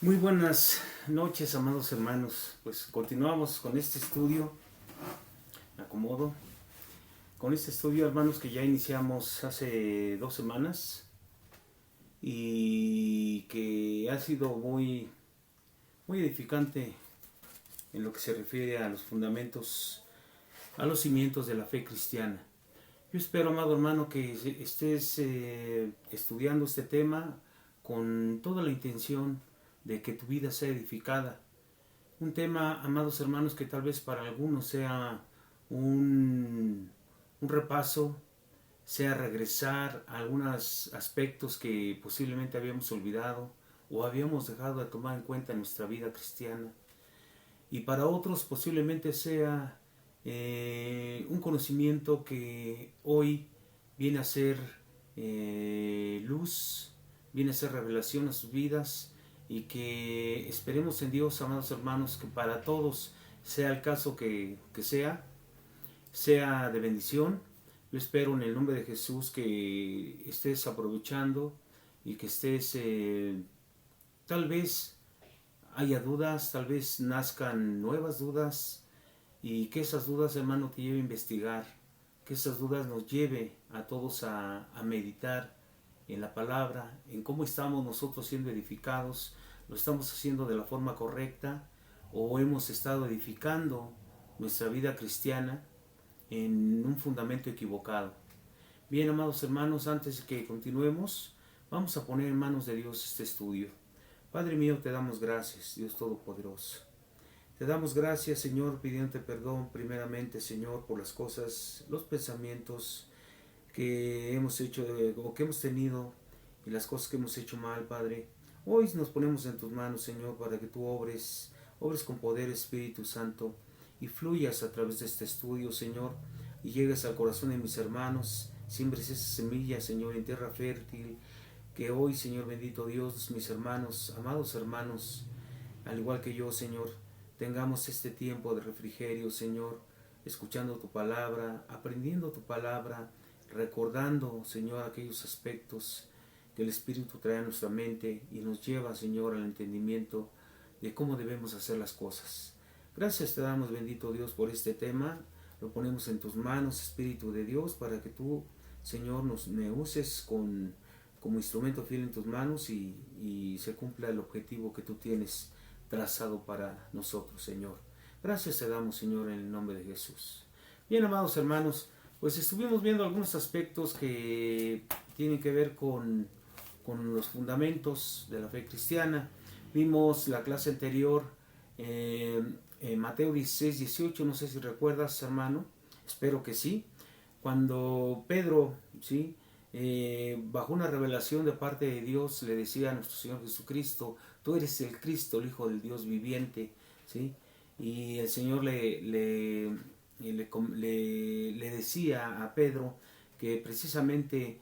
Muy buenas noches, amados hermanos. Pues continuamos con este estudio. Me acomodo. Con este estudio, hermanos, que ya iniciamos hace 2 semanas y que ha sido muy edificante en lo que se refiere a los fundamentos, a los cimientos de la fe cristiana. Yo espero, amado hermano, que estés estudiando este tema con toda la intención de que tu vida sea edificada. Un tema, amados hermanos, que tal vez para algunos sea un repaso, sea regresar a algunos aspectos que posiblemente habíamos olvidado o habíamos dejado de tomar en cuenta en nuestra vida cristiana. Y para otros posiblemente sea un conocimiento que hoy viene a ser luz, viene a ser revelación a sus vidas, y que esperemos en Dios, amados hermanos, que para todos sea el caso que sea de bendición. Yo espero en el nombre de Jesús que estés aprovechando y que estés, tal vez haya dudas, tal vez nazcan nuevas dudas, y que esas dudas, hermano, te lleve a investigar, que esas dudas nos lleve a todos a meditar en la palabra, en cómo estamos nosotros siendo edificados. Lo estamos haciendo de la forma correcta o hemos estado edificando nuestra vida cristiana en un fundamento equivocado. Bien, amados hermanos, antes de que continuemos, vamos a poner en manos de Dios este estudio. Padre mío, te damos gracias, Dios Todopoderoso. Te damos gracias, Señor, pidiéndote perdón primeramente, Señor, por las cosas, los pensamientos que hemos hecho o que hemos tenido, y las cosas que hemos hecho mal, Padre. Hoy nos ponemos en tus manos, Señor, para que tú obres con poder, Espíritu Santo, y fluyas a través de este estudio, Señor, y llegues al corazón de mis hermanos, siembres esa semilla, Señor, en tierra fértil, que hoy, Señor bendito Dios, mis hermanos, amados hermanos, al igual que yo, Señor, tengamos este tiempo de refrigerio, Señor, escuchando tu palabra, aprendiendo tu palabra, recordando, Señor, aquellos aspectos que el Espíritu trae a nuestra mente y nos lleva, Señor, al entendimiento de cómo debemos hacer las cosas. Gracias te damos, bendito Dios, por este tema. Lo ponemos en tus manos, Espíritu de Dios, para que tú, Señor, me uses como instrumento fiel en tus manos, y se cumpla el objetivo que tú tienes trazado para nosotros, Señor. Gracias te damos, Señor, en el nombre de Jesús. Bien, amados hermanos, pues estuvimos viendo algunos aspectos que tienen que ver con los fundamentos de la fe cristiana. Vimos la clase anterior, Mateo 16, 18, no sé si recuerdas, hermano, espero que sí, cuando Pedro, ¿sí? Bajo una revelación de parte de Dios, le decía a nuestro Señor Jesucristo: tú eres el Cristo, el Hijo del Dios viviente, ¿sí? Y el Señor le decía a Pedro que precisamente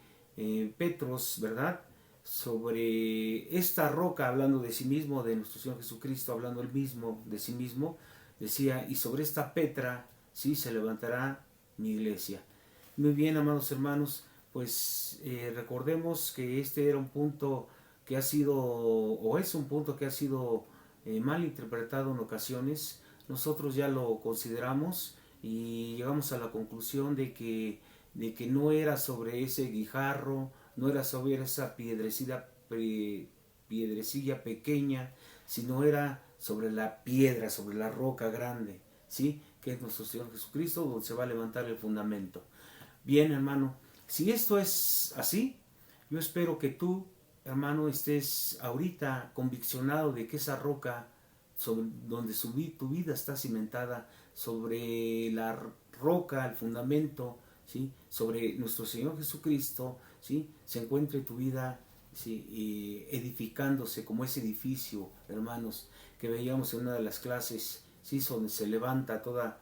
Petros, ¿verdad?, sobre esta roca, hablando de sí mismo, de nuestro Señor Jesucristo, hablando él mismo de sí mismo, decía: y sobre esta Petra, sí, se levantará mi iglesia. Muy bien, amados hermanos, pues recordemos que este era un punto que ha sido, o es un punto que ha sido mal interpretado en ocasiones. Nosotros ya lo consideramos y llegamos a la conclusión de que no era sobre ese guijarro, no era sobre esa piedrecilla pequeña, sino era sobre la piedra, sobre la roca grande, ¿sí?, que es nuestro Señor Jesucristo, donde se va a levantar el fundamento. Bien, hermano, si esto es así, yo espero que tú, hermano, estés ahorita conviccionado de que esa roca sobre donde tu vida está cimentada, sobre la roca, el fundamento, ¿sí?, sobre nuestro Señor Jesucristo, ¿sí?, se encuentre tu vida, ¿sí?, edificándose como ese edificio, hermanos, que veíamos en una de las clases, ¿sí?, donde se levanta toda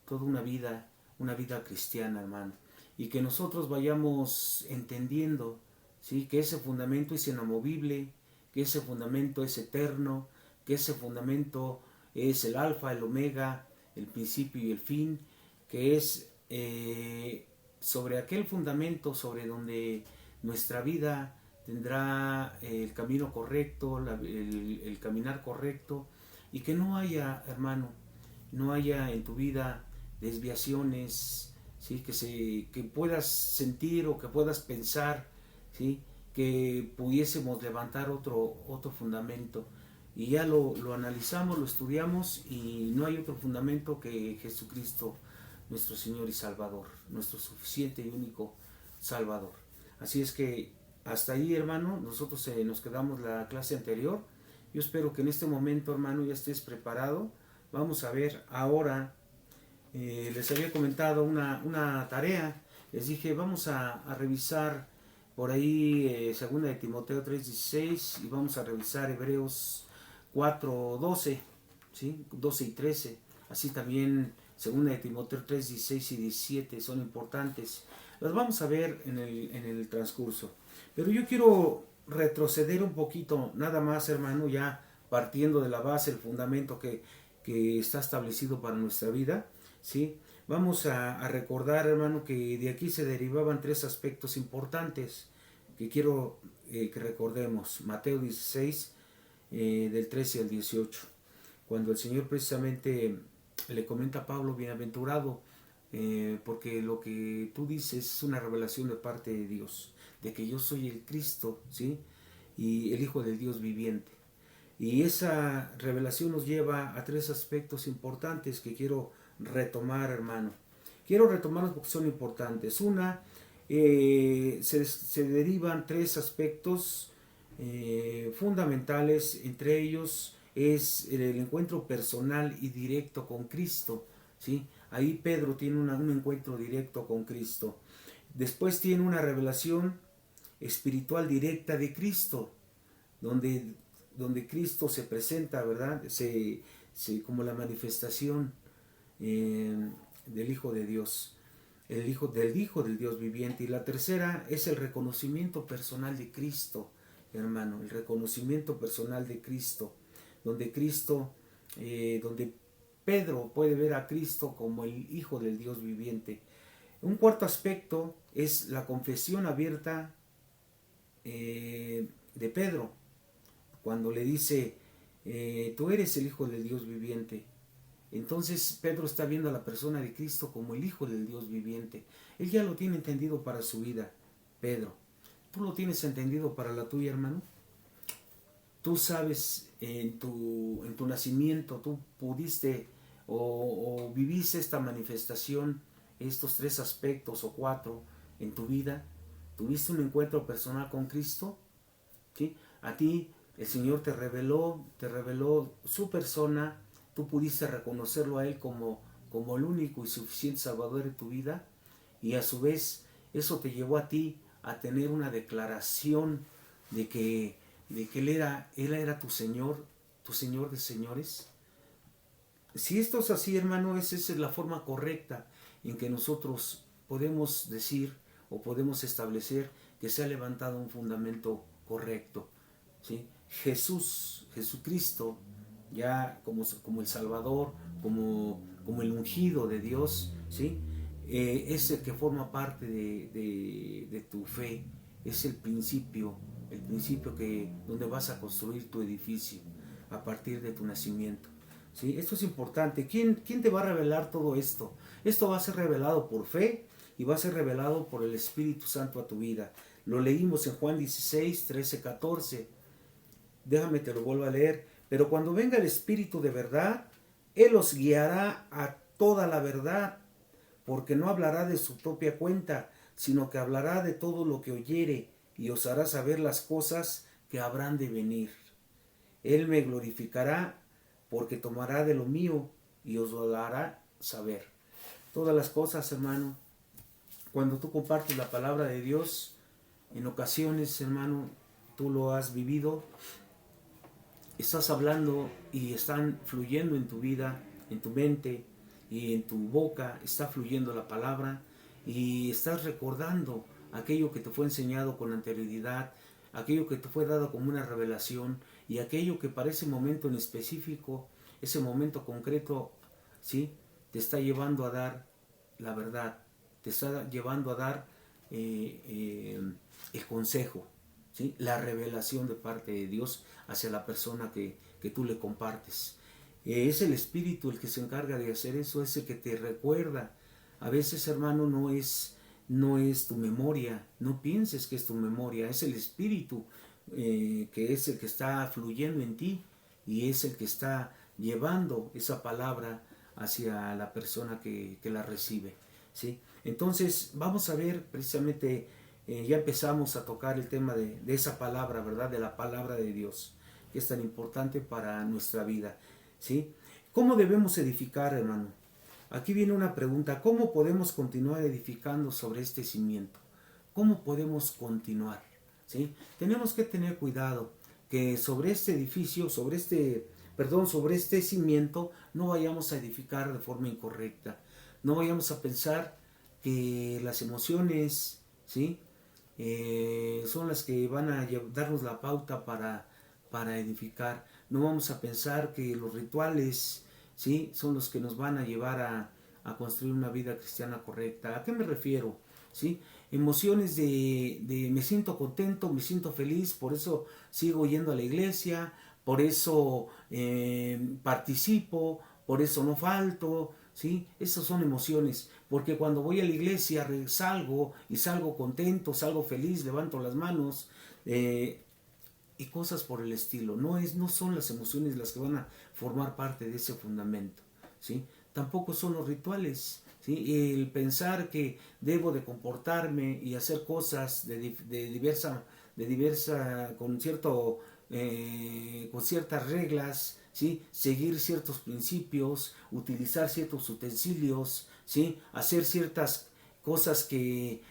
una vida cristiana, hermano, y que nosotros vayamos entendiendo, ¿sí?, que ese fundamento es inamovible, que ese fundamento es eterno, que ese fundamento es el alfa, el omega, el principio y el fin, que es sobre aquel fundamento sobre donde nuestra vida tendrá el camino correcto, el caminar correcto, y que no haya, hermano, no haya en tu vida desviaciones, ¿sí? Que puedas sentir o que puedas pensar, ¿sí? Que pudiésemos levantar otro fundamento. Y ya lo analizamos, lo estudiamos, y no hay otro fundamento que Jesucristo, nuestro Señor y Salvador, nuestro suficiente y único Salvador. Así es que hasta ahí, hermano, nosotros nos quedamos la clase anterior. Yo espero que en este momento, hermano, ya estés preparado. Vamos a ver ahora, les había comentado una tarea. Les dije, vamos a revisar por ahí 2 de Timoteo 3:16, y vamos a revisar Hebreos 4:12, ¿sí? 12 y 13. Así también 2 de Timoteo 3:16 y 17 son importantes. Las vamos a ver en el transcurso. Pero yo quiero retroceder un poquito, nada más, hermano, ya partiendo de la base, el fundamento que está establecido para nuestra vida, ¿sí? Vamos a recordar, hermano, que de aquí se derivaban 3 aspectos importantes que quiero que recordemos. Mateo 16, del 13 al 18, cuando el Señor precisamente le comenta a Pablo: bienaventurado, porque lo que tú dices es una revelación de parte de Dios, de que yo soy el Cristo, ¿sí? Y el Hijo del Dios viviente. Y esa revelación nos lleva a 3 aspectos importantes que quiero retomar, hermano. Quiero retomarlos porque son importantes. Una, se derivan 3 aspectos fundamentales. Entre ellos es el encuentro personal y directo con Cristo, ¿sí? Ahí Pedro tiene un encuentro directo con Cristo. Después tiene una revelación espiritual directa de Cristo, donde Cristo se presenta, ¿verdad? Como la manifestación del Hijo de Dios, del Hijo del Dios viviente. Y la tercera es el reconocimiento personal de Cristo, hermano, el reconocimiento personal de Cristo, donde Pedro puede ver a Cristo como el Hijo del Dios viviente. Un cuarto aspecto es la confesión abierta de Pedro, cuando le dice, tú eres el Hijo del Dios viviente. Entonces Pedro está viendo a la persona de Cristo como el Hijo del Dios viviente. Él ya lo tiene entendido para su vida, Pedro. ¿Tú lo tienes entendido para la tuya, hermano? Tú sabes, en tu nacimiento, tú pudiste o viviste esta manifestación, estos 3 aspectos o 4 en tu vida. ¿Tuviste un encuentro personal con Cristo? ¿Sí? A ti el Señor te reveló su persona. Tú pudiste reconocerlo a Él como el único y suficiente Salvador de tu vida, y a su vez eso te llevó a ti a tener una declaración de que Él era tu Señor de señores. Si esto es así, hermano, esa es la forma correcta en que nosotros podemos decir o podemos establecer que se ha levantado un fundamento correcto, ¿sí? Jesucristo, ya como el Salvador, como el ungido de Dios, ¿sí? Es el que forma parte de tu fe, es el principio donde vas a construir tu edificio a partir de tu nacimiento, ¿sí? Esto es importante. ¿Quién te va a revelar todo esto? Esto va a ser revelado por fe y va a ser revelado por el Espíritu Santo a tu vida. Lo leímos en Juan 16, 13, 14. Déjame te lo vuelvo a leer. Pero cuando venga el Espíritu de verdad, Él os guiará a toda la verdad, porque no hablará de su propia cuenta, sino que hablará de todo lo que oyere, y os hará saber las cosas que habrán de venir. Él me glorificará, porque tomará de lo mío y os lo hará saber. Todas las cosas, hermano, cuando tú compartes la palabra de Dios, en ocasiones, hermano, tú lo has vivido, estás hablando y están fluyendo en tu vida, en tu mente y en tu boca, está fluyendo la palabra, y estás recordando aquello que te fue enseñado con anterioridad, aquello que te fue dado como una revelación, y aquello que para ese momento en específico, ese momento concreto, ¿sí? Te está llevando a dar la verdad, te está llevando a dar el consejo, ¿sí? La revelación de parte de Dios hacia la persona que tú le compartes. Es el Espíritu el que se encarga de hacer eso, es el que te recuerda. A veces, hermano, no es tu memoria, no pienses que es tu memoria, es el Espíritu que es el que está fluyendo en ti y es el que está llevando esa palabra hacia la persona que la recibe, ¿sí? Entonces vamos a ver precisamente, ya empezamos a tocar el tema de esa palabra, ¿verdad? De la palabra de Dios, que es tan importante para nuestra vida, ¿sí? ¿Cómo debemos edificar, hermano? Aquí viene una pregunta: ¿cómo podemos continuar edificando sobre este cimiento? ¿Cómo podemos continuar? ¿Sí? Tenemos que tener cuidado que sobre este edificio, sobre este cimiento, no vayamos a edificar de forma incorrecta. No vayamos a pensar que las emociones, ¿sí? Son las que van a darnos la pauta para edificar. No vamos a pensar que los rituales, ¿sí? Son los que nos van a llevar a construir una vida cristiana correcta. ¿A qué me refiero? ¿Sí? Emociones de me siento contento, me siento feliz, por eso sigo yendo a la iglesia, por eso participo, por eso no falto, ¿sí? Esas son emociones, porque cuando voy a la iglesia salgo y salgo contento, salgo feliz, levanto las manos, y cosas por el estilo. No son las emociones las que van a formar parte de ese fundamento, ¿sí? Tampoco son los rituales, ¿sí? El pensar que debo de comportarme y hacer cosas con ciertas reglas, ¿sí? Seguir ciertos principios, utilizar ciertos utensilios, ¿sí? Hacer ciertas cosas que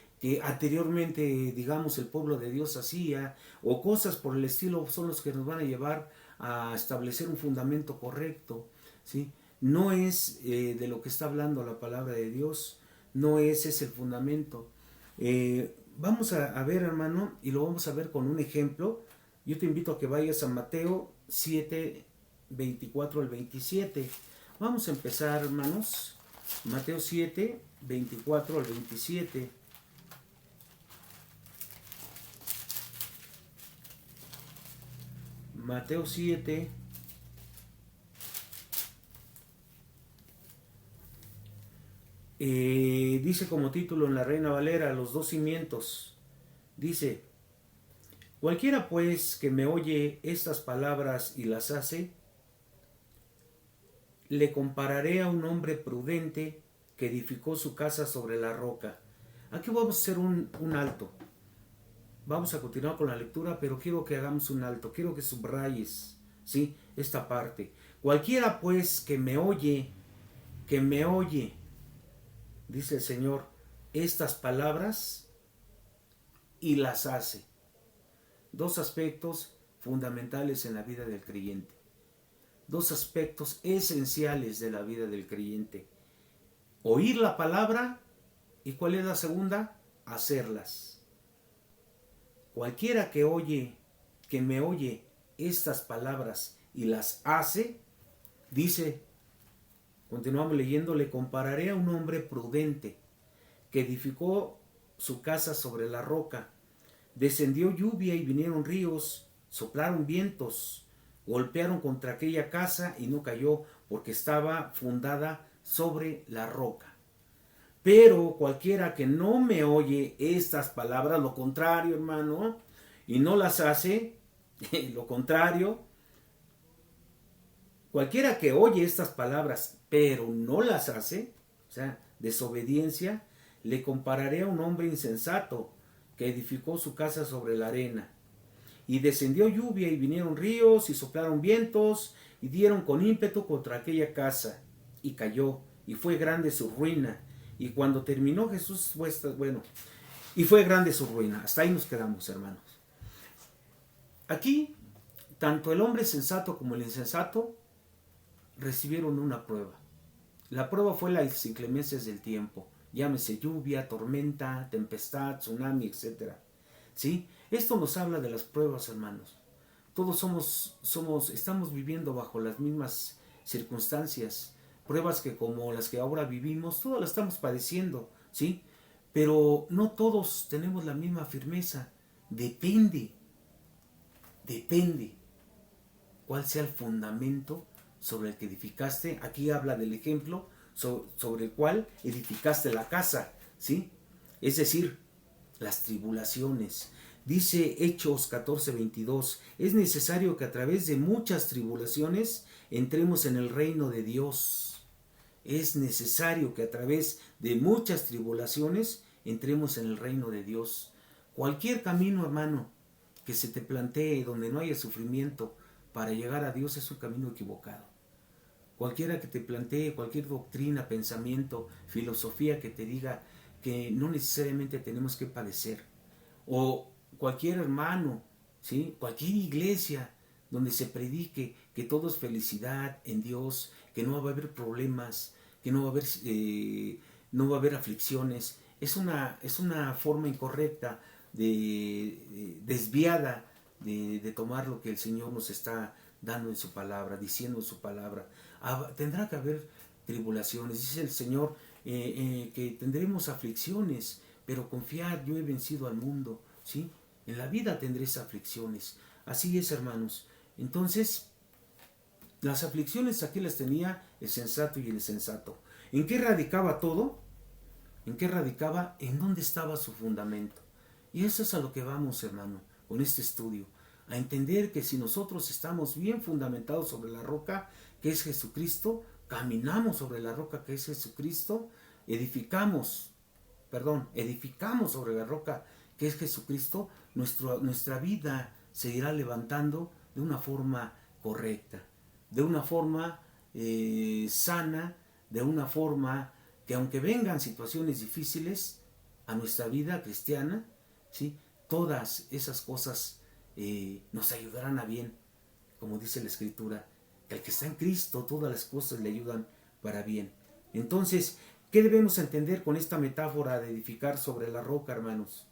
anteriormente, digamos, el pueblo de Dios hacía, o cosas por el estilo, son los que nos van a llevar a establecer un fundamento correcto, ¿sí? No es de lo que está hablando la palabra de Dios, no es el fundamento. Vamos a ver, hermano, y lo vamos a ver con un ejemplo. Yo te invito a que vayas a Mateo 7, 24 al 27. Vamos a empezar, hermanos. Mateo 7, 24 al 27. Mateo 7, dice como título en la Reina Valera, los dos cimientos. Dice: cualquiera pues que me oye estas palabras y las hace, le compararé a un hombre prudente que edificó su casa sobre la roca. Aquí vamos a hacer un alto. Vamos a continuar con la lectura, pero quiero que hagamos un alto, quiero que subrayes, ¿sí? Esta parte. Cualquiera pues que me oye, dice el Señor, estas palabras y las hace. Dos aspectos fundamentales en la vida del creyente. Dos aspectos esenciales de la vida del creyente. Oír la palabra, y ¿cuál es la segunda? Hacerlas. Cualquiera que me oye estas palabras y las hace, dice, continuamos leyendo, le compararé a un hombre prudente que edificó su casa sobre la roca. Descendió lluvia y vinieron ríos, soplaron vientos, golpearon contra aquella casa y no cayó porque estaba fundada sobre la roca. Pero cualquiera que no me oye estas palabras, lo contrario, hermano, y no las hace, lo contrario, cualquiera que oye estas palabras, pero no las hace, o sea, desobediencia, le compararé a un hombre insensato que edificó su casa sobre la arena. Y descendió lluvia y vinieron ríos y soplaron vientos y dieron con ímpetu contra aquella casa y cayó y fue grande su ruina. Y cuando terminó Jesús, y fue grande su ruina. Hasta ahí nos quedamos, hermanos. Aquí, tanto el hombre sensato como el insensato recibieron una prueba. La prueba fue las inclemencias del tiempo. Llámese lluvia, tormenta, tempestad, tsunami, etc. ¿Sí? Esto nos habla de las pruebas, hermanos. Todos estamos viviendo bajo las mismas circunstancias. Pruebas que como las que ahora vivimos, todas las estamos padeciendo, ¿sí? Pero no todos tenemos la misma firmeza. Depende. Depende cuál sea el fundamento sobre el que edificaste. Aquí habla del ejemplo sobre el cual edificaste la casa, ¿sí? Es decir, las tribulaciones. Dice Hechos 14:22, es necesario que a través de muchas tribulaciones entremos en el reino de Dios. Es necesario que a través de muchas tribulaciones entremos en el reino de Dios. Cualquier camino, hermano, que se te plantee donde no haya sufrimiento para llegar a Dios es un camino equivocado. Cualquiera que te plantee, cualquier doctrina, pensamiento, filosofía que te diga que no necesariamente tenemos que padecer, o cualquier hermano, ¿sí? Cualquier iglesia donde se predique que todo es felicidad en Dios, que no va a haber problemas, que no va a haber aflicciones, es una forma incorrecta, desviada de tomar lo que el Señor nos está dando en su palabra, diciendo en su palabra. Tendrá que haber tribulaciones, dice el Señor, que tendremos aflicciones, pero confiad, yo he vencido al mundo, ¿sí? En la vida tendréis aflicciones. Así es, hermanos. Entonces, las aflicciones aquí las tenía el sensato y el insensato. ¿En qué radicaba todo? ¿En qué radicaba? ¿En dónde estaba su fundamento? Y eso es a lo que vamos, hermano, con este estudio. A entender que si nosotros estamos bien fundamentados sobre la roca, que es Jesucristo, caminamos sobre la roca que es Jesucristo, edificamos sobre la roca que es Jesucristo, nuestra vida se irá levantando de una forma correcta, de una forma sana, de una forma que aunque vengan situaciones difíciles a nuestra vida cristiana, ¿sí? Todas esas cosas nos ayudarán a bien, como dice la Escritura, que al que está en Cristo todas las cosas le ayudan para bien. Entonces, ¿qué debemos entender con esta metáfora de edificar sobre la roca, hermanos?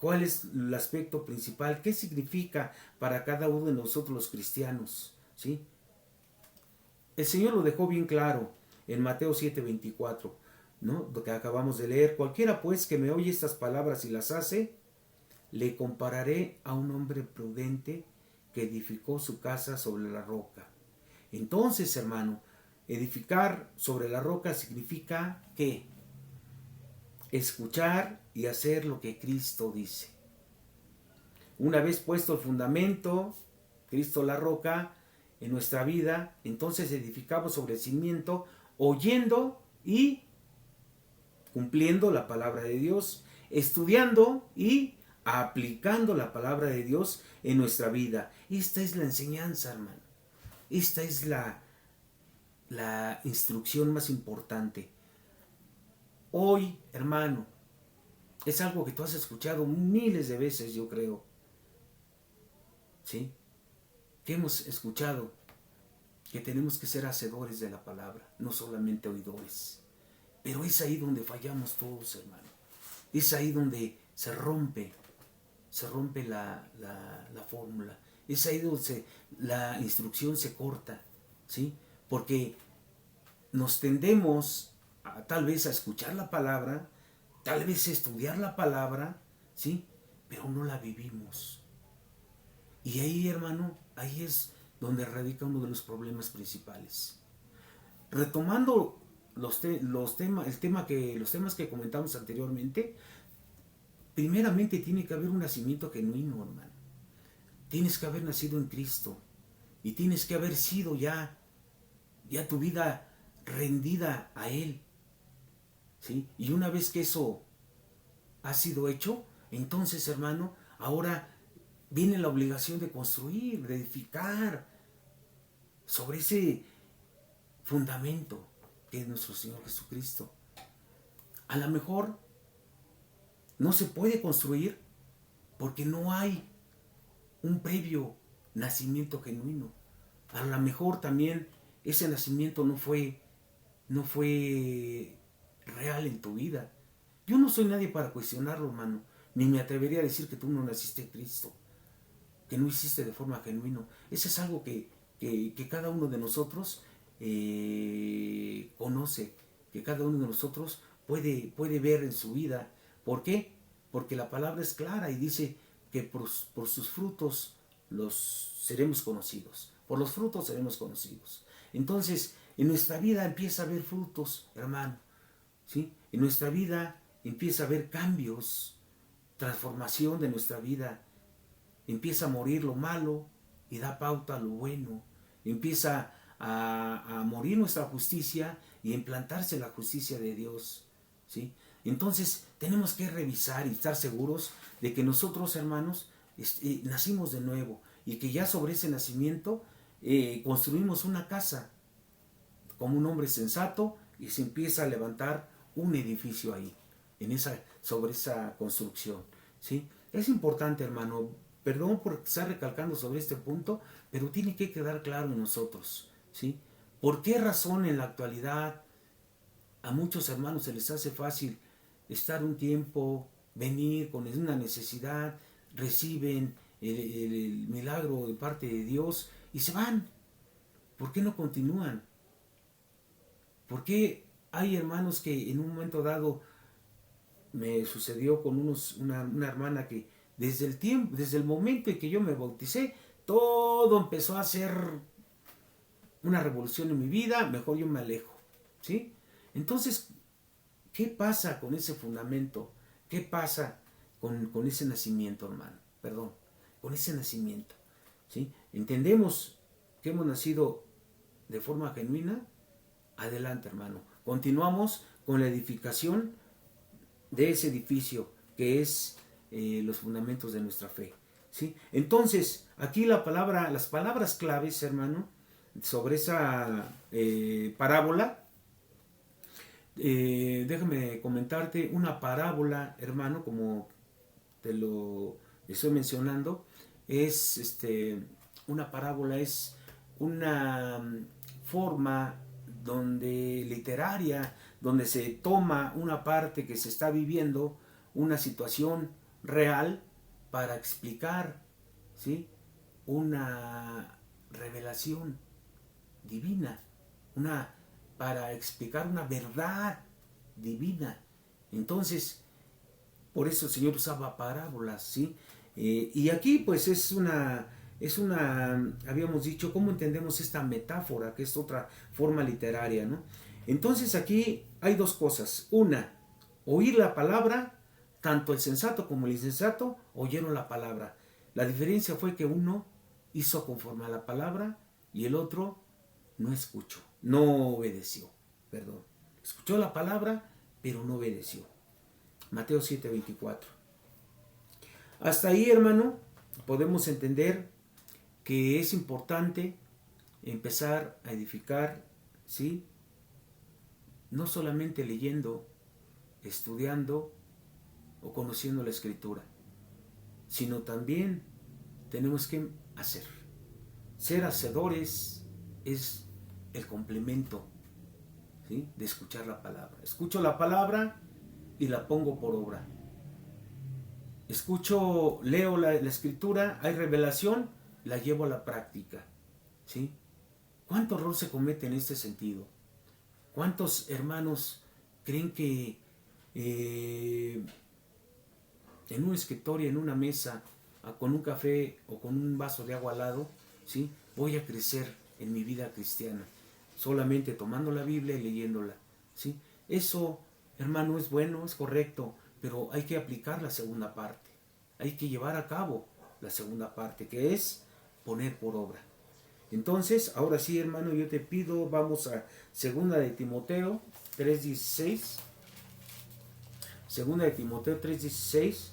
¿Cuál es el aspecto principal? ¿Qué significa para cada uno de nosotros los cristianos? ¿Sí? El Señor lo dejó bien claro en Mateo 7:24, ¿no? Lo que acabamos de leer. Cualquiera pues que me oye estas palabras y las hace, le compararé a un hombre prudente que edificó su casa sobre la roca. Entonces, hermano, edificar sobre la roca significa ¿qué? Escuchar y hacer lo que Cristo dice. Una vez puesto el fundamento, Cristo la roca, en nuestra vida, entonces edificamos sobre el cimiento, oyendo y cumpliendo la palabra de Dios, estudiando y aplicando la palabra de Dios en nuestra vida. Esta es la enseñanza, hermano. Esta es la instrucción más importante. Hoy, hermano, es algo que tú has escuchado miles de veces, yo creo. ¿Sí? Que hemos escuchado que tenemos que ser hacedores de la palabra, no solamente oidores. Pero es ahí donde fallamos todos, hermano. Es ahí donde se rompe la fórmula. Es ahí donde la instrucción se corta, ¿sí? Porque nos tendemos tal vez a escuchar la palabra, tal vez a estudiar la palabra, ¿sí? Pero no la vivimos. Y ahí, hermano, ahí es donde radica uno de los problemas principales. Retomando los temas que comentamos anteriormente, primeramente tiene que haber un nacimiento genuino, hermano. Tienes que haber nacido en Cristo y tienes que haber sido ya tu vida rendida a Él, ¿sí? Y una vez que eso ha sido hecho, entonces, hermano, ahora viene la obligación de construir, de edificar sobre ese fundamento que es nuestro Señor Jesucristo. A lo mejor no se puede construir porque no hay un previo nacimiento genuino. A lo mejor también ese nacimiento no fue real en tu vida. Yo no soy nadie para cuestionarlo, hermano, ni me atrevería a decir que tú no naciste en Cristo, que no hiciste de forma genuina. Eso es algo que cada uno de nosotros conoce, que cada uno de nosotros puede ver en su vida. ¿Por qué? Porque la palabra es clara y dice que por sus frutos seremos conocidos. Por los frutos seremos conocidos. Entonces, en nuestra vida empieza a haber frutos, hermano. ¿Sí? En nuestra vida empieza a haber cambios, transformación de nuestra vida. Empieza a morir lo malo y da pauta a lo bueno. Empieza a morir nuestra justicia y a implantarse la justicia de Dios. ¿Sí? Entonces tenemos que revisar y estar seguros de que nosotros, hermanos, nacimos de nuevo y que ya sobre ese nacimiento construimos una casa como un hombre sensato y se empieza a levantar un edificio ahí, sobre esa construcción. ¿Sí? Es importante, hermano, perdón por estar recalcando sobre este punto, pero tiene que quedar claro en nosotros. ¿Sí? ¿Por qué razón en la actualidad a muchos hermanos se les hace fácil estar un tiempo, venir con una necesidad, reciben el milagro de parte de Dios y se van? ¿Por qué no continúan? ¿Por qué hay hermanos que en un momento dado, me sucedió con una hermana que desde el momento en que yo me bauticé, todo empezó a hacer una revolución en mi vida, mejor yo me alejo? ¿Sí? Entonces, ¿qué pasa con ese fundamento? ¿Qué pasa con ese nacimiento, hermano? Perdón, con ese nacimiento. ¿Sí? ¿Entendemos que hemos nacido de forma genuina? Adelante, hermano. Continuamos con la edificación de ese edificio que es los fundamentos de nuestra fe. ¿Sí? Entonces, aquí las palabras claves, hermano, sobre esa parábola. Déjame comentarte una parábola, hermano, como te lo estoy mencionando. Una parábola es una forma literaria, donde se toma una parte que se está viviendo, una situación real, para explicar, ¿sí?, una revelación divina, para explicar una verdad divina. Entonces, por eso el Señor usaba parábolas, ¿sí? Y aquí pues habíamos dicho, ¿cómo entendemos esta metáfora? Que es otra forma literaria, ¿no? Entonces aquí hay dos cosas. Una, oír la palabra, tanto el sensato como el insensato oyeron la palabra. La diferencia fue que uno hizo conforme a la palabra y el otro no escuchó, no obedeció, perdón. Escuchó la palabra, pero no obedeció. Mateo 7:24. Hasta ahí, hermano, podemos entender que es importante empezar a edificar, ¿sí?, no solamente leyendo, estudiando o conociendo la Escritura, sino también tenemos que hacer. Ser hacedores es el complemento, ¿sí?, de escuchar la palabra. Escucho la palabra y la pongo por obra. Leo la Escritura, hay revelación, la llevo a la práctica, ¿sí? ¿Cuánto error se comete en este sentido? ¿Cuántos hermanos creen que en un escritorio, en una mesa, con un café o con un vaso de agua al lado, ¿sí?, voy a crecer en mi vida cristiana, solamente tomando la Biblia y leyéndola, ¿sí? Eso, hermano, es bueno, es correcto, pero hay que aplicar la segunda parte, hay que llevar a cabo la segunda parte, que es poner por obra. Entonces, ahora sí, hermano, yo te pido, vamos a 2 de Timoteo 3:16, 2 de Timoteo 3:16,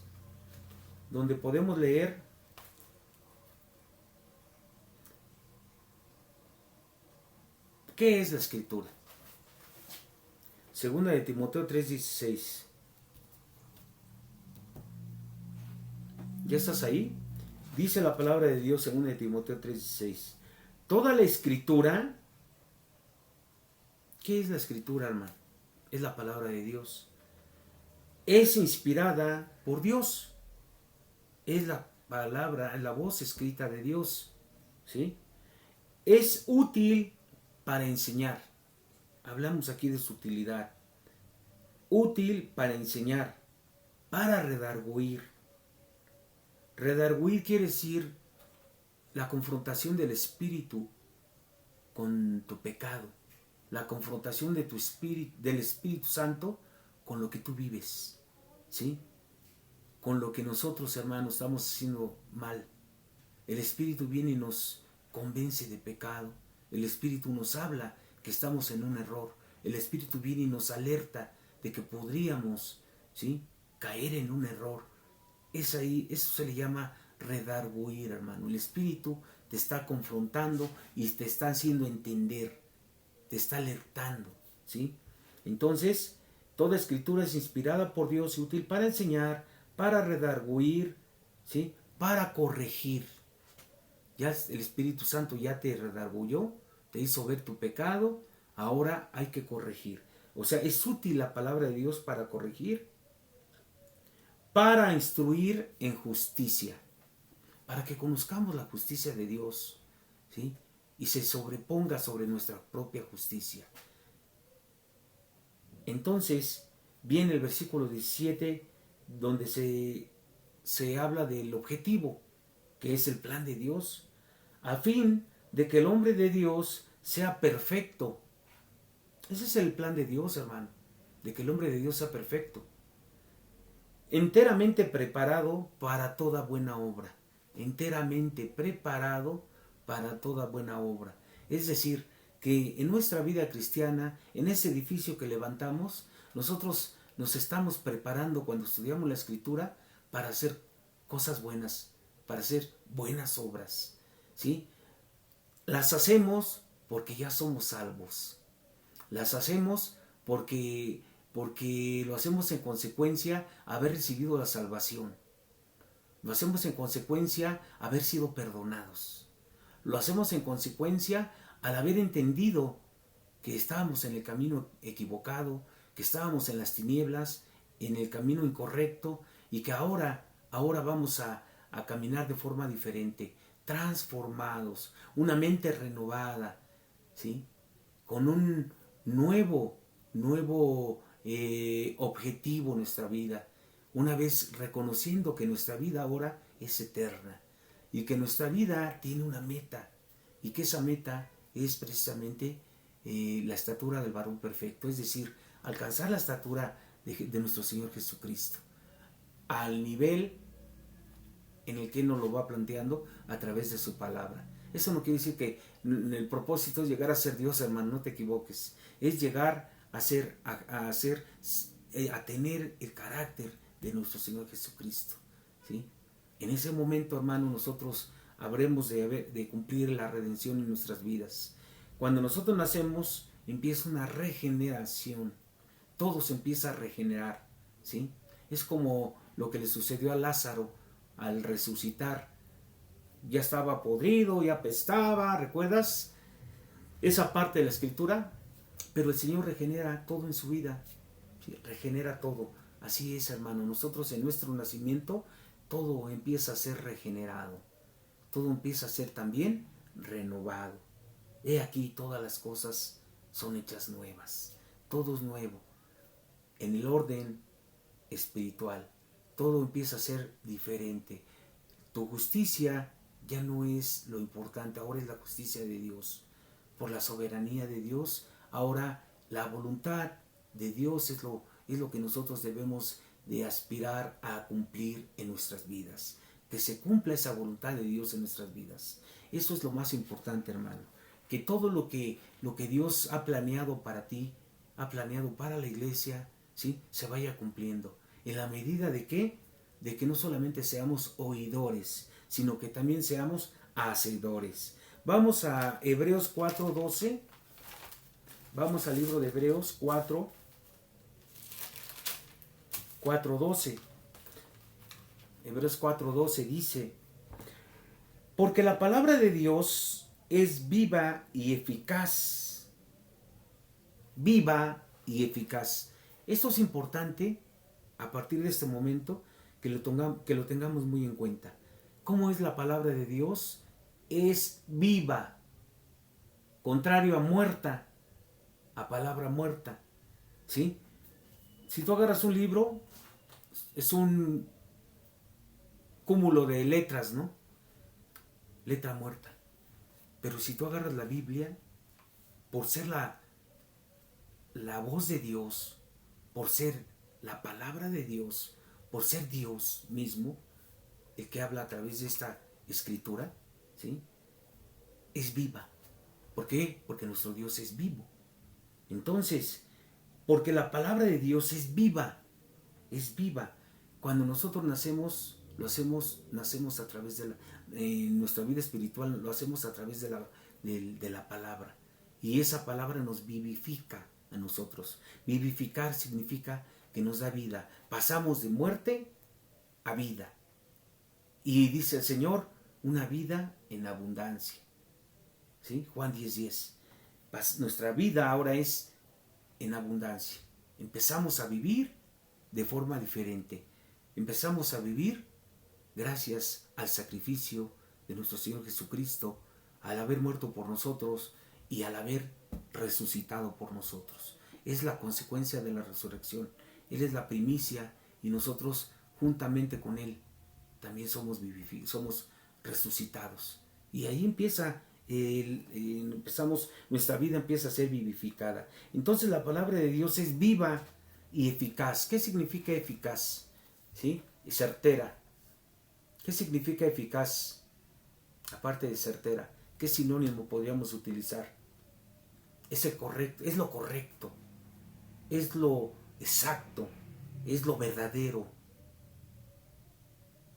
donde podemos leer: ¿qué es la Escritura? 2 de Timoteo 3:16. ¿Ya estás ahí? Dice la palabra de Dios, 2 de Timoteo 3:16. Toda la Escritura, ¿qué es la Escritura, hermano? Es la palabra de Dios. Es inspirada por Dios. Es la palabra, la voz escrita de Dios, ¿sí? Es útil para enseñar. Hablamos aquí de su utilidad. Útil para enseñar, para redarguir. Redarguir quiere decir la confrontación del Espíritu con tu pecado, la confrontación de tu espíritu, del Espíritu Santo con lo que tú vives, ¿sí? Con lo que nosotros, hermanos, estamos haciendo mal. El Espíritu viene y nos convence de pecado. El Espíritu nos habla que estamos en un error. El Espíritu viene y nos alerta de que podríamos, ¿sí?, caer en un error. Es ahí, eso se le llama redarguir, hermano. El Espíritu te está confrontando y te está haciendo entender, te está alertando, ¿sí? Entonces, toda escritura es inspirada por Dios y útil para enseñar, para redarguir, ¿sí?, para corregir. Ya el Espíritu Santo ya te redarguyó, te hizo ver tu pecado, ahora hay que corregir. O sea, es útil la palabra de Dios para corregir, para instruir en justicia, para que conozcamos la justicia de Dios, ¿sí?, y se sobreponga sobre nuestra propia justicia. Entonces, viene el versículo 17, donde se habla del objetivo, que es el plan de Dios, a fin de que el hombre de Dios sea perfecto. Ese es el plan de Dios, hermano, de que el hombre de Dios sea perfecto, enteramente preparado para toda buena obra, enteramente preparado para toda buena obra. Es decir, que en nuestra vida cristiana, en ese edificio que levantamos, nosotros nos estamos preparando cuando estudiamos la Escritura para hacer cosas buenas, para hacer buenas obras, ¿sí? Las hacemos porque ya somos salvos. Las hacemos porque lo hacemos en consecuencia a haber recibido la salvación. Lo hacemos en consecuencia a haber sido perdonados. Lo hacemos en consecuencia al haber entendido que estábamos en el camino equivocado, que estábamos en las tinieblas, en el camino incorrecto, y que ahora vamos a caminar de forma diferente, transformados, una mente renovada, ¿sí?, con un nuevo objetivo en nuestra vida, una vez reconociendo que nuestra vida ahora es eterna y que nuestra vida tiene una meta, y que esa meta es precisamente la estatura del varón perfecto, es decir, alcanzar la estatura de nuestro Señor Jesucristo, al nivel en el que Él nos lo va planteando a través de su palabra. Eso no quiere decir que el propósito es llegar a ser Dios, hermano, no te equivoques. Es llegar a tener el carácter de nuestro Señor Jesucristo, ¿sí? En ese momento, hermano, nosotros habremos de cumplir la redención en nuestras vidas. Cuando nosotros nacemos, empieza una regeneración. Todo se empieza a regenerar, ¿sí? Es como lo que le sucedió a Lázaro al resucitar. Ya estaba podrido, ya apestaba, ¿recuerdas esa parte de la Escritura? Pero el Señor regenera todo en su vida, ¿sí? Regenera todo. Así es, hermano, nosotros en nuestro nacimiento todo empieza a ser regenerado, todo empieza a ser también renovado. He aquí, todas las cosas son hechas nuevas, todo es nuevo. En el orden espiritual, todo empieza a ser diferente. Tu justicia ya no es lo importante, ahora es la justicia de Dios. Por la soberanía de Dios, ahora la voluntad de Dios es lo que nosotros debemos de aspirar a cumplir en nuestras vidas. Que se cumpla esa voluntad de Dios en nuestras vidas. Eso es lo más importante, hermano. Que todo lo que Dios ha planeado para ti, ha planeado para la iglesia, ¿sí?, se vaya cumpliendo. En la medida de que no solamente seamos oidores, sino que también seamos hacedores. Vamos a Hebreos 4:12. Vamos al libro de Hebreos 4:12. Hebreos 4:12 dice: porque la palabra de Dios es viva y eficaz. Viva y eficaz. Esto es importante a partir de este momento que lo tengamos muy en cuenta. ¿Cómo es la palabra de Dios? Es viva, contrario a muerta, a palabra muerta, ¿sí? Si tú agarras un libro, es un cúmulo de letras, ¿no? letra muerta. Pero si tú agarras la Biblia, por ser la voz de Dios, por ser la palabra de Dios, por ser Dios mismo, el que habla a través de esta escritura, ¿sí?, es viva. ¿Por qué? Porque nuestro Dios es vivo. Entonces, porque la palabra de Dios es viva, es viva. Cuando nosotros nacemos, nacemos a través de nuestra vida espiritual, lo hacemos a través de la palabra. Y esa palabra nos vivifica a nosotros. Vivificar significa que nos da vida. Pasamos de muerte a vida. Y dice el Señor, una vida en abundancia. ¿Sí? Juan 10:10. Nuestra vida ahora es en abundancia. Empezamos a vivir de forma diferente. Empezamos a vivir gracias al sacrificio de nuestro Señor Jesucristo, al haber muerto por nosotros y al haber resucitado por nosotros. Es la consecuencia de la resurrección. Él es la primicia y nosotros juntamente con Él también somos resucitados. Y ahí nuestra vida empieza a ser vivificada. Entonces la palabra de Dios es viva y eficaz. ¿Qué significa eficaz? ¿Sí? Y certera. ¿Qué significa eficaz? Aparte de certera, ¿qué sinónimo podríamos utilizar? Es lo correcto, es lo exacto, es lo verdadero,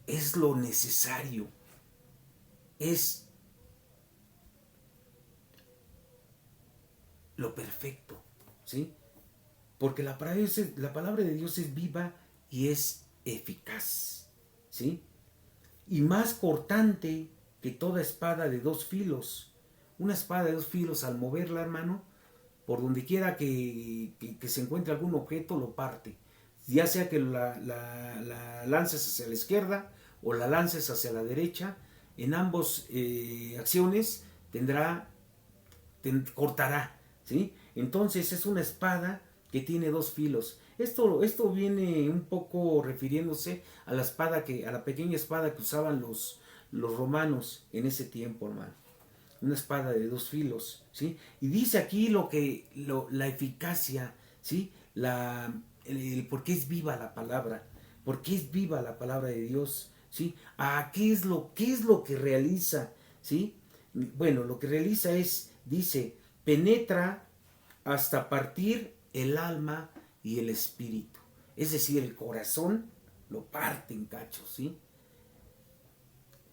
es lo necesario, es lo perfecto, ¿sí? Porque la palabra de Dios es viva y es eficaz, ¿sí? Y más cortante que toda espada de dos filos. Una espada de dos filos, al moverla, hermano, por donde quiera que se encuentre algún objeto, lo parte. Ya sea que la lances hacia la izquierda o la lances hacia la derecha, en ambas acciones cortará, ¿sí? Entonces es una espada que tiene dos filos. Esto viene un poco refiriéndose a la pequeña espada que usaban los romanos en ese tiempo, hermano. Una espada de dos filos, ¿sí? Y dice aquí la eficacia, ¿sí? Por qué es viva la palabra, por qué es viva la palabra de Dios, ¿sí? ¿Qué es lo que realiza, ¿sí? Bueno, lo que realiza dice, penetra hasta partir el alma y el espíritu. Es decir, el corazón lo parte en cachos, ¿sí?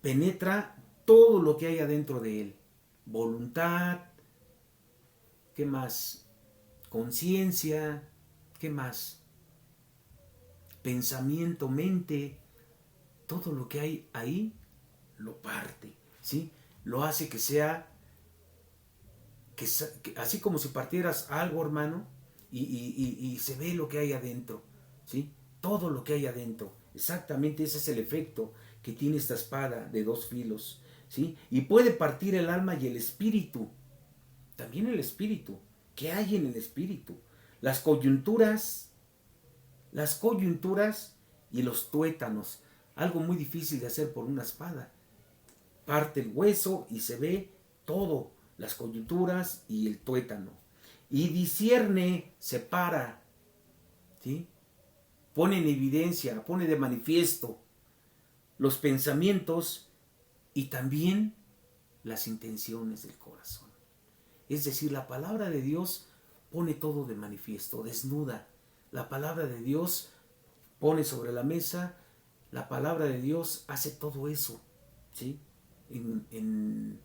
Penetra todo lo que hay adentro de él. Voluntad, ¿qué más? Conciencia, ¿qué más? Pensamiento, mente, todo lo que hay ahí lo parte, ¿sí? Lo hace que sea, así como si partieras algo, hermano, y se ve lo que hay adentro, ¿sí? Todo lo que hay adentro. Exactamente ese es el efecto que tiene esta espada de dos filos, ¿sí? Y puede partir el alma y el espíritu. También el espíritu. ¿Qué hay en el espíritu? Las coyunturas y los tuétanos. Algo muy difícil de hacer por una espada. Parte el hueso y se ve todo, las coyunturas y el tuétano. Y discierne, separa, ¿sí? Pone en evidencia, pone de manifiesto los pensamientos y también las intenciones del corazón. Es decir, la palabra de Dios pone todo de manifiesto, desnuda. La palabra de Dios pone sobre la mesa, la palabra de Dios hace todo eso, ¿sí? En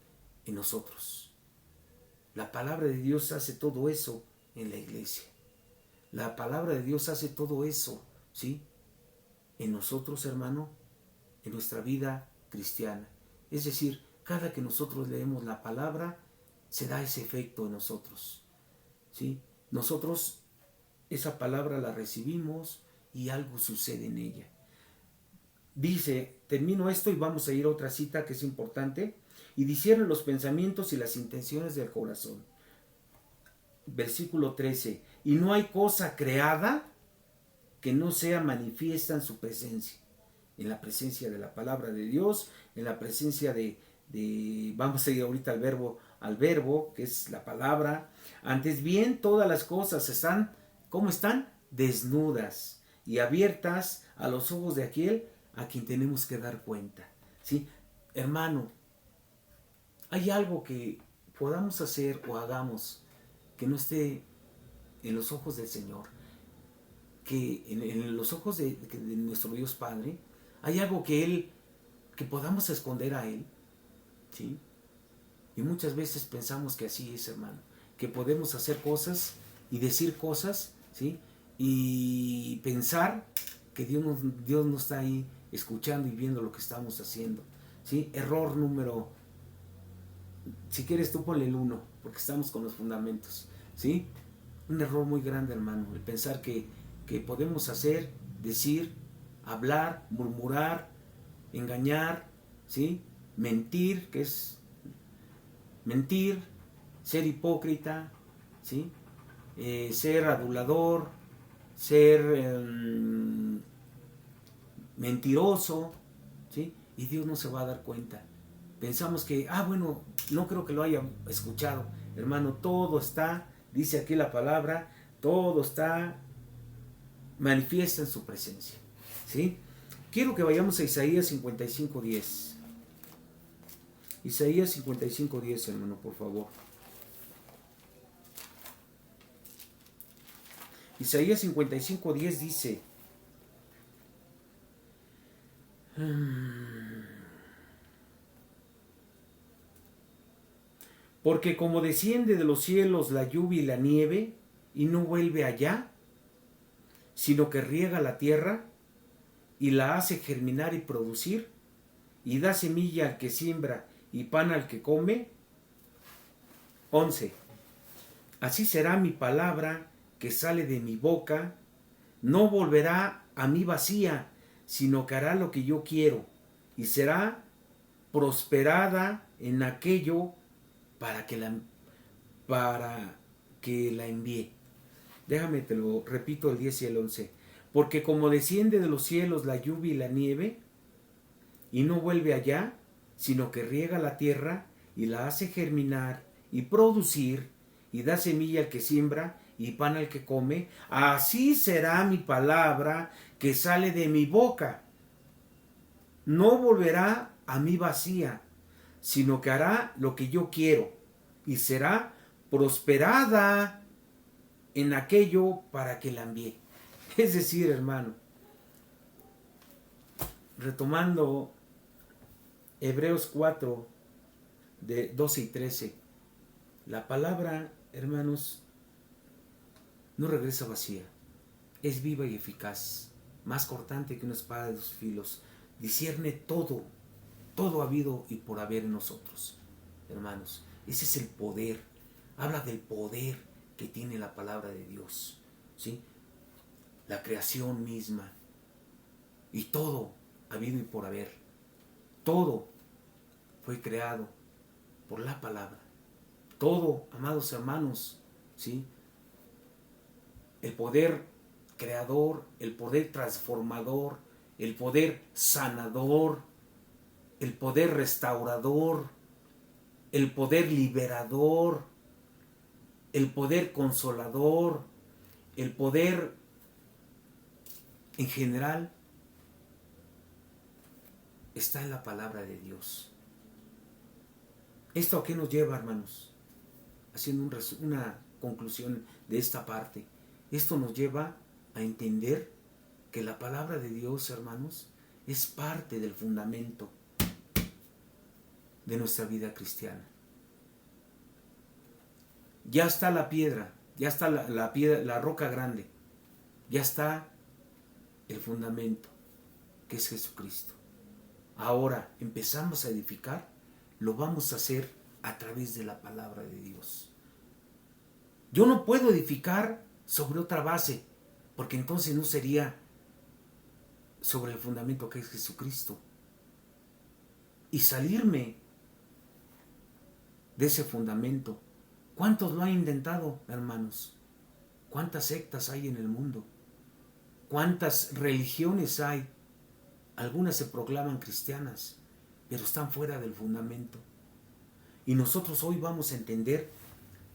nosotros. La palabra de Dios hace todo eso en la iglesia. La palabra de Dios hace todo eso, ¿sí? En nosotros, hermano, en nuestra vida cristiana. Es decir, cada que nosotros leemos la palabra, se da ese efecto en nosotros, ¿sí? Nosotros esa palabra la recibimos y algo sucede en ella. Dice, termino esto y vamos a ir a otra cita que es importante. Y discierne los pensamientos y las intenciones del corazón. Versículo 13. Y no hay cosa creada que no sea manifiesta en su presencia. En la presencia de la palabra de Dios, en la presencia de vamos a ir ahorita al verbo, que es la palabra. Antes bien, todas las cosas están, ¿cómo están? Desnudas y abiertas a los ojos de aquel a quien tenemos que dar cuenta. ¿Sí? Hermano, ¿hay algo que podamos hacer o hagamos que no esté en los ojos del Señor? Que en los ojos de nuestro Dios Padre, ¿hay algo que podamos esconder a Él? ¿Sí? Y muchas veces pensamos que así es, hermano, que podemos hacer cosas y decir cosas, ¿sí? Y pensar que Dios no está ahí escuchando y viendo lo que estamos haciendo, ¿sí? Error número, si quieres tú ponle el 1, porque estamos con los fundamentos, ¿sí? Un error muy grande, hermano, el pensar que podemos hacer, decir, hablar, murmurar, engañar, ¿sí? Mentir, que es mentir, ser hipócrita, ¿sí? Ser adulador, ser mentiroso, ¿sí? Y Dios no se va a dar cuenta. Pensamos que, bueno, no creo que lo haya escuchado. Hermano, todo está, dice aquí la palabra, todo está manifiesta en su presencia, ¿sí? Quiero que vayamos a Isaías 55:10. Isaías 55:10, hermano, por favor. Isaías 55:10 dice: porque como desciende de los cielos la lluvia y la nieve, y no vuelve allá, sino que riega la tierra, y la hace germinar y producir, y da semilla al que siembra y pan al que come. 11. Así será mi palabra que sale de mi boca, no volverá a mí vacía, sino que hará lo que yo quiero, y será prosperada en aquello para que la envíe. Déjame, te lo repito el 10 y el 11. Porque como desciende de los cielos la lluvia y la nieve, y no vuelve allá, sino que riega la tierra y la hace germinar y producir, y da semilla al que siembra y pan al que come, así será mi palabra que sale de mi boca. No volverá a mí vacía, sino que hará lo que yo quiero, y será prosperada en aquello para que la envíe. Es decir, hermano, retomando Hebreos 4, de 12 y 13, la palabra, hermanos, no regresa vacía, es viva y eficaz, más cortante que una espada de dos filos, discierne todo habido y por haber en nosotros, hermanos. Ese es el poder, habla del poder que tiene la palabra de Dios, ¿sí? La creación misma y todo habido y por haber, todo fue creado por la palabra. Todo, amados hermanos, ¿sí? El poder creador, el poder transformador, el poder sanador, el poder restaurador, el poder liberador, el poder consolador, el poder en general está en la palabra de Dios. ¿Esto a qué nos lleva, hermanos? Haciendo una conclusión de esta parte. Esto nos lleva a entender que la palabra de Dios, hermanos, es parte del fundamento de nuestra vida cristiana. Ya está la piedra, ya está la piedra, la roca grande, ya está el fundamento, que es Jesucristo. Ahora empezamos a edificar, lo vamos a hacer a través de la palabra de Dios. Yo no puedo edificar sobre otra base, porque entonces no sería sobre el fundamento que es Jesucristo. Y salirme de ese fundamento. ¿Cuántos lo han intentado, hermanos? ¿Cuántas sectas hay en el mundo? ¿Cuántas religiones hay? Algunas se proclaman cristianas, pero están fuera del fundamento. Y nosotros hoy vamos a entender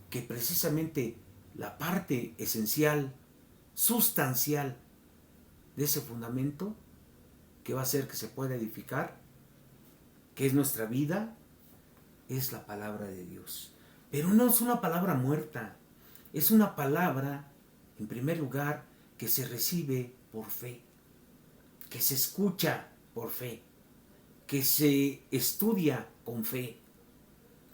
que precisamente la parte esencial, sustancial de ese fundamento que va a hacer que se pueda edificar, que es nuestra vida, es la palabra de Dios. Pero no es una palabra muerta, es una palabra, en primer lugar, que se recibe por fe, que se escucha por fe, que se estudia con fe.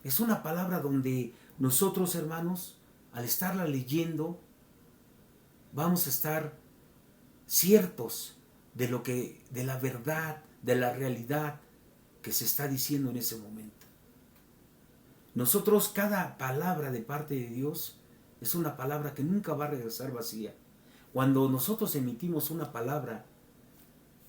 Es una palabra donde nosotros, hermanos, al estarla leyendo, vamos a estar ciertos de la verdad, de la realidad que se está diciendo en ese momento. Nosotros, cada palabra de parte de Dios es una palabra que nunca va a regresar vacía. Cuando nosotros emitimos una palabra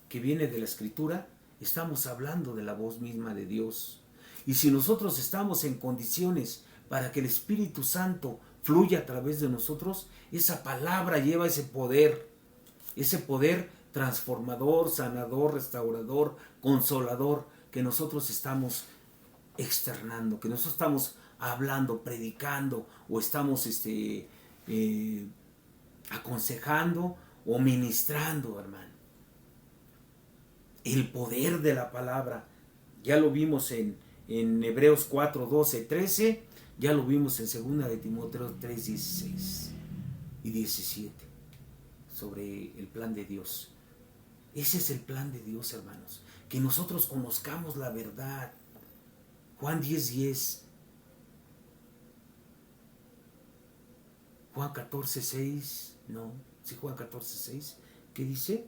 que viene de la Escritura, estamos hablando de la voz misma de Dios. Y si nosotros estamos en condiciones para que el Espíritu Santo fluya a través de nosotros, esa palabra lleva ese poder transformador, sanador, restaurador, consolador, que nosotros estamos externando, que nosotros estamos hablando, predicando, o estamos aconsejando o ministrando, hermano. El poder de la palabra, ya lo vimos en Hebreos 4, 12, 13, ya lo vimos en 2 de Timoteo 3, 16 y 17, sobre el plan de Dios. Ese es el plan de Dios, hermanos, que nosotros conozcamos la verdad. Juan 10, 10, Juan 14, 6, no, sí, Juan 14, 6, ¿qué dice?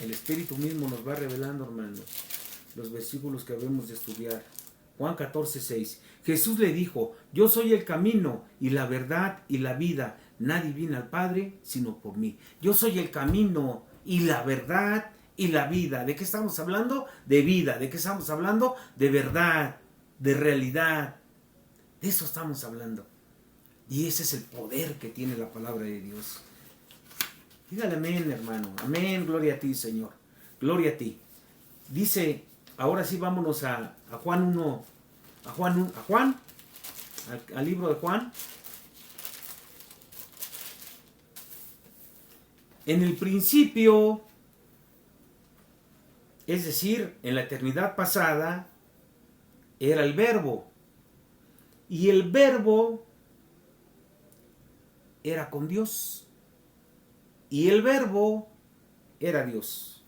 El Espíritu mismo nos va revelando, hermanos, los versículos que debemos de estudiar. Juan 14, 6. Jesús le dijo: yo soy el camino y la verdad y la vida. Nadie viene al Padre sino por mí. Yo soy el camino y la verdad y la vida. ¿De qué estamos hablando? De vida. ¿De qué estamos hablando? De verdad, de realidad. De eso estamos hablando. Y ese es el poder que tiene la palabra de Dios. Dígale amén, hermano. Amén, gloria a ti, Señor. Gloria a ti. Dice, ahora sí vámonos a Juan 1, al libro de Juan. En el principio, es decir, en la eternidad pasada, era el Verbo. Y el Verbo era con Dios. Y el Verbo era Dios.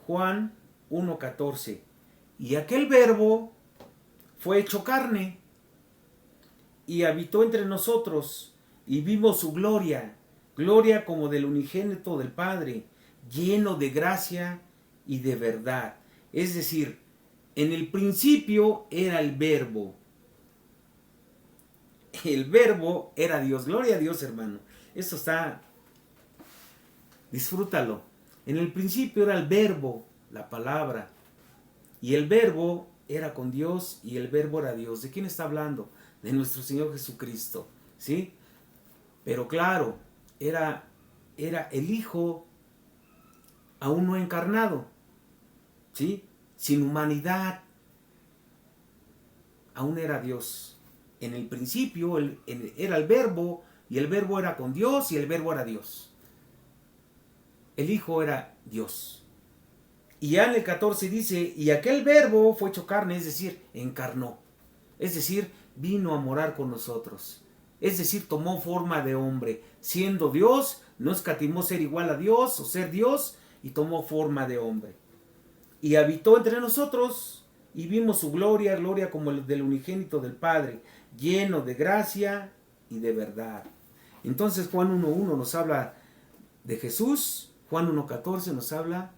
Juan 1:14. Y aquel Verbo fue hecho carne y habitó entre nosotros, y vimos su gloria, gloria como del unigénito del Padre, lleno de gracia y de verdad. Es decir, en el principio era el Verbo. El Verbo era Dios. Gloria a Dios, hermano. Esto está... disfrútalo. En el principio era el Verbo, la palabra. Y el Verbo era con Dios y el Verbo era Dios. ¿De quién está hablando? De nuestro Señor Jesucristo. ¿Sí? Pero claro, era el Hijo aún no encarnado. ¿Sí? Sin humanidad. Aún era Dios. En el principio era el Verbo, y el Verbo era con Dios, y el Verbo era Dios. El Hijo era Dios. Y ya en el 14 dice, y aquel Verbo fue hecho carne, es decir, encarnó. Es decir, vino a morar con nosotros. Es decir, tomó forma de hombre. Siendo Dios, no escatimó ser igual a Dios o ser Dios, y tomó forma de hombre. Y habitó entre nosotros, y vimos su gloria, gloria como el del unigénito del Padre, lleno de gracia y de verdad. Entonces Juan 1.1 nos habla de Jesús, Juan 1.14 nos habla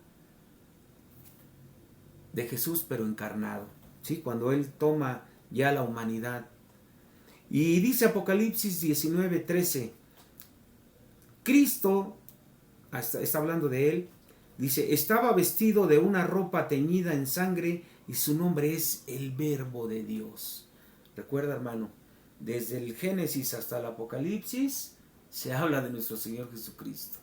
de Jesús pero encarnado, ¿sí? Cuando Él toma ya la humanidad. Y dice Apocalipsis 19.13, Cristo, está hablando de Él, dice, estaba vestido de una ropa teñida en sangre y su nombre es el Verbo de Dios. Recuerda, hermano, desde el Génesis hasta el Apocalipsis se habla de nuestro Señor Jesucristo.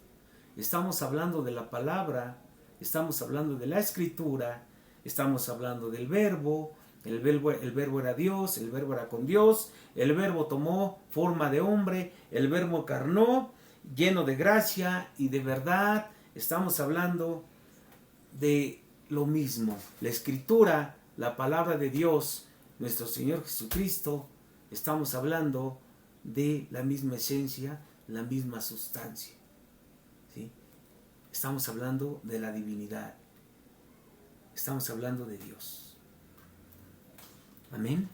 Estamos hablando de la palabra, estamos hablando de la escritura, estamos hablando del verbo. El verbo era Dios, el verbo era con Dios, el verbo tomó forma de hombre, el verbo encarnó, lleno de gracia y de verdad. Estamos hablando de lo mismo. La escritura, la palabra de Dios, nuestro Señor Jesucristo, estamos hablando de la misma esencia, la misma sustancia. ¿Sí? Estamos hablando de la divinidad. Estamos hablando de Dios. Amén.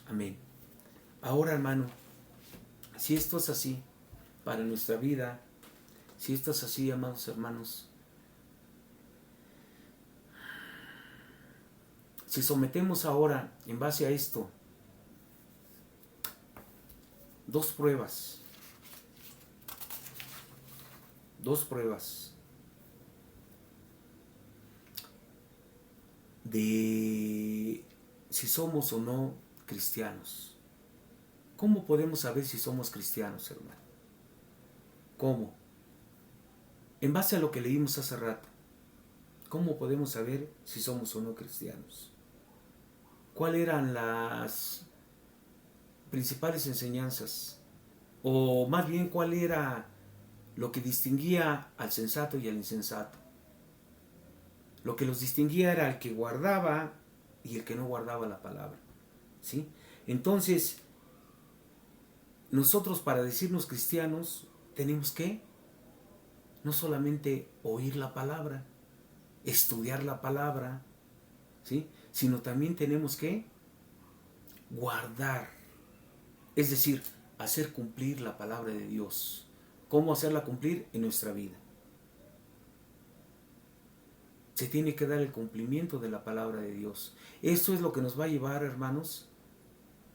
Amén. Ahora, hermano, si esto es así para nuestra vida, si esto es así, amados hermanos, si sometemos ahora, en base a esto, dos pruebas de si somos o no cristianos. ¿Cómo podemos saber si somos cristianos, hermano? ¿Cómo? En base a lo que leímos hace rato, ¿cómo podemos saber si somos o no cristianos? ¿Cuáles eran las principales enseñanzas? O más bien, ¿cuál era lo que distinguía al sensato y al insensato? Lo que los distinguía era el que guardaba y el que no guardaba la palabra. ¿Sí? Entonces, nosotros para decirnos cristianos tenemos que no solamente oír la palabra, estudiar la palabra, ¿sí? Sino también tenemos que guardar, es decir, hacer cumplir la palabra de Dios. ¿Cómo hacerla cumplir? En nuestra vida. Se tiene que dar el cumplimiento de la palabra de Dios. Esto es lo que nos va a llevar, hermanos,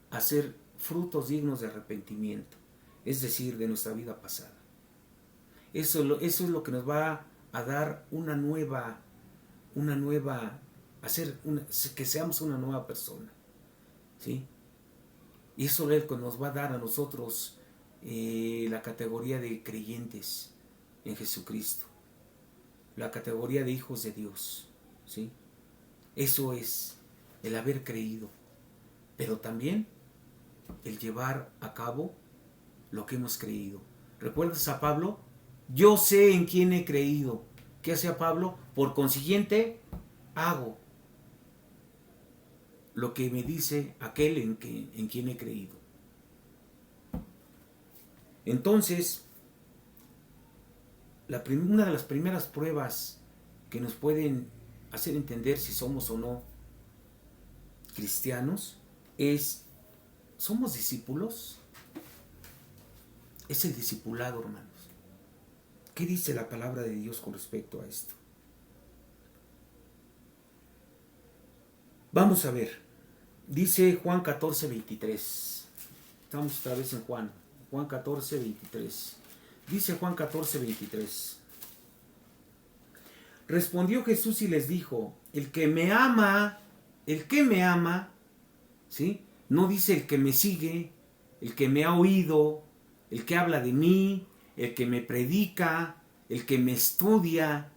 a ser frutos dignos de arrepentimiento, es decir, de nuestra vida pasada. Eso es lo que nos va a dar que seamos una nueva persona, ¿sí? Y eso es lo que nos va a dar a nosotros la categoría de creyentes en Jesucristo, la categoría de hijos de Dios, ¿sí? Eso es el haber creído, pero también el llevar a cabo lo que hemos creído. ¿Recuerdas a Pablo? Yo sé en quién he creído. ¿Qué hacía Pablo? Por consiguiente, hago lo que me dice aquel en quien he creído. Entonces, una de las primeras pruebas que nos pueden hacer entender si somos o no cristianos es: ¿somos discípulos? Es el discipulado, hermanos. ¿Qué dice la palabra de Dios con respecto a esto? Vamos a ver. Dice Juan 14:23. Estamos otra vez en Juan 14:23. Dice Juan 14:23. Respondió Jesús y les dijo: el que me ama, ¿sí? No dice el que me sigue, el que me ha oído, el que habla de mí, el que me predica, el que me estudia.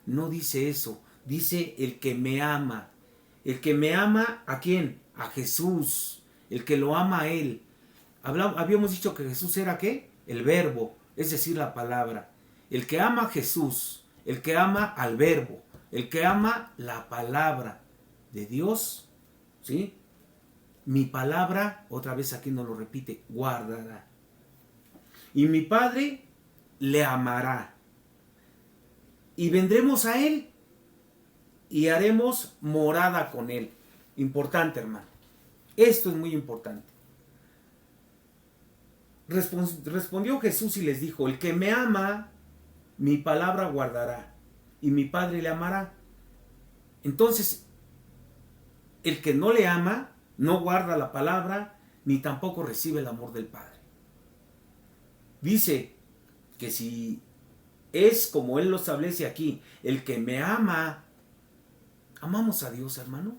No dice eso. Dice el que me ama. El que me ama, ¿a quién? A Jesús. El que lo ama a Él. Habíamos dicho que Jesús era ¿qué? El verbo, es decir, la palabra. El que ama a Jesús, el que ama al verbo, el que ama la palabra de Dios, ¿sí? Mi palabra, otra vez aquí nos lo repite, guardará. Y mi Padre le amará. Y vendremos a Él y haremos morada con Él. Importante, hermano. Esto es muy importante. Respondió Jesús y les dijo: el que me ama, mi palabra guardará, y mi Padre le amará. Entonces, el que no le ama, no guarda la palabra, ni tampoco recibe el amor del Padre. Dice que si es como Él lo establece aquí, el que me ama, ¿amamos a Dios, hermano?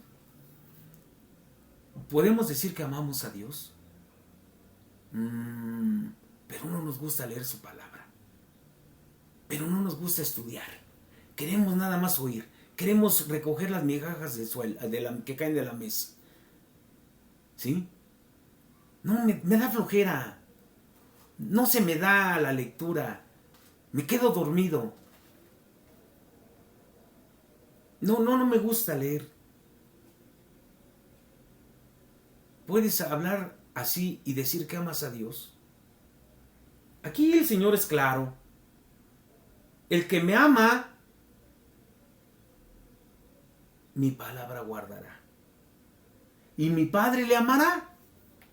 ¿Podemos decir que amamos a Dios? Pero uno no nos gusta leer su palabra. Pero no nos gusta estudiar. Queremos nada más oír. Queremos recoger las migajas que caen de la mesa. ¿Sí? No, me da flojera. No se me da la lectura. Me quedo dormido. No me gusta leer. ¿Puedes hablar así y decir que amas a Dios? Aquí el Señor es claro. El que me ama, mi palabra guardará. Y mi Padre le amará.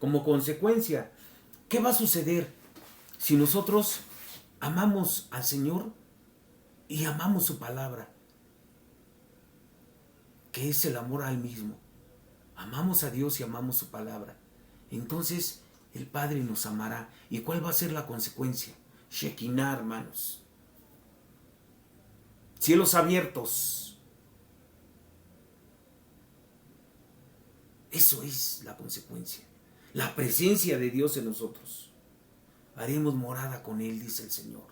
Como consecuencia, ¿qué va a suceder si nosotros amamos al Señor y amamos su palabra? Que es el amor al mismo. Amamos a Dios y amamos su palabra. Entonces el Padre nos amará. ¿Y cuál va a ser la consecuencia? Shekinah, hermanos. Cielos abiertos. Eso es la consecuencia. La presencia de Dios en nosotros. Haremos morada con Él, dice el Señor.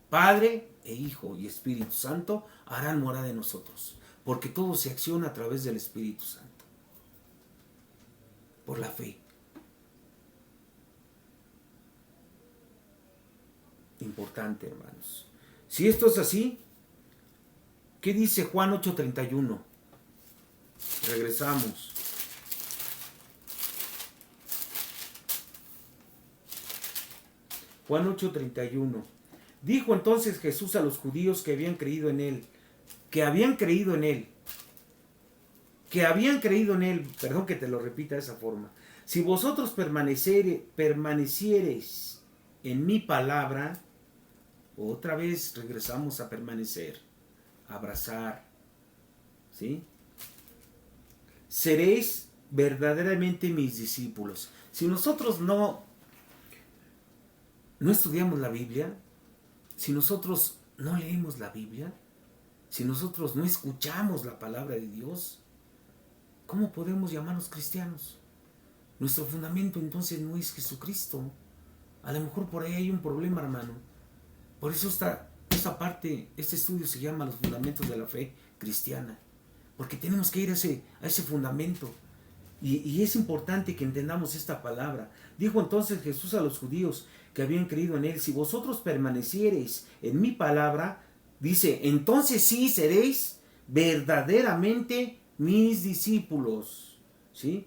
Padre e Hijo y Espíritu Santo harán morada en nosotros. Porque todo se acciona a través del Espíritu Santo. Por la fe. Importante, hermanos. Si esto es así, ¿qué dice Juan 8:31? Regresamos. Juan 8:31. Dijo entonces Jesús a los judíos que habían creído en Él, perdón que te lo repita de esa forma. Si vosotros permaneciereis en mi palabra, otra vez regresamos a permanecer, a abrazar, ¿sí? Seréis verdaderamente mis discípulos. Si nosotros no estudiamos la Biblia, si nosotros no leemos la Biblia, si nosotros no escuchamos la palabra de Dios, ¿cómo podemos llamarnos cristianos? Nuestro fundamento entonces no es Jesucristo. A lo mejor por ahí hay un problema, hermano. Por eso esta parte, este estudio se llama Los Fundamentos de la Fe Cristiana. Porque tenemos que ir a ese fundamento. Y es importante que entendamos esta palabra. Dijo entonces Jesús a los judíos que habían creído en Él: si vosotros permaneciereis en mi palabra, dice, entonces sí seréis verdaderamente mis discípulos, ¿sí?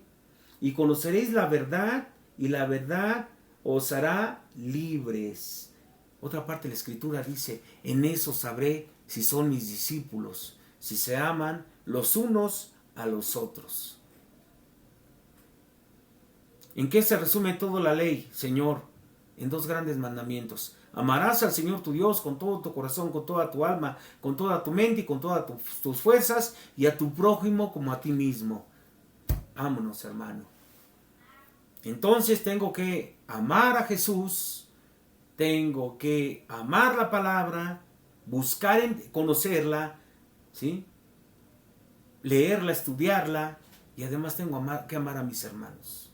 Y conoceréis la verdad, y la verdad os hará libres. Otra parte de la Escritura dice, en eso sabré si son mis discípulos, si se aman los unos a los otros. ¿En qué se resume toda la ley, Señor? En dos grandes mandamientos. Amarás al Señor tu Dios con todo tu corazón, con toda tu alma, con toda tu mente y con todas tus fuerzas, y a tu prójimo como a ti mismo. Vámonos, hermano. Entonces tengo que amar a Jesús, tengo que amar la palabra, buscar conocerla, ¿sí? Leerla, estudiarla, y además tengo que amar a mis hermanos.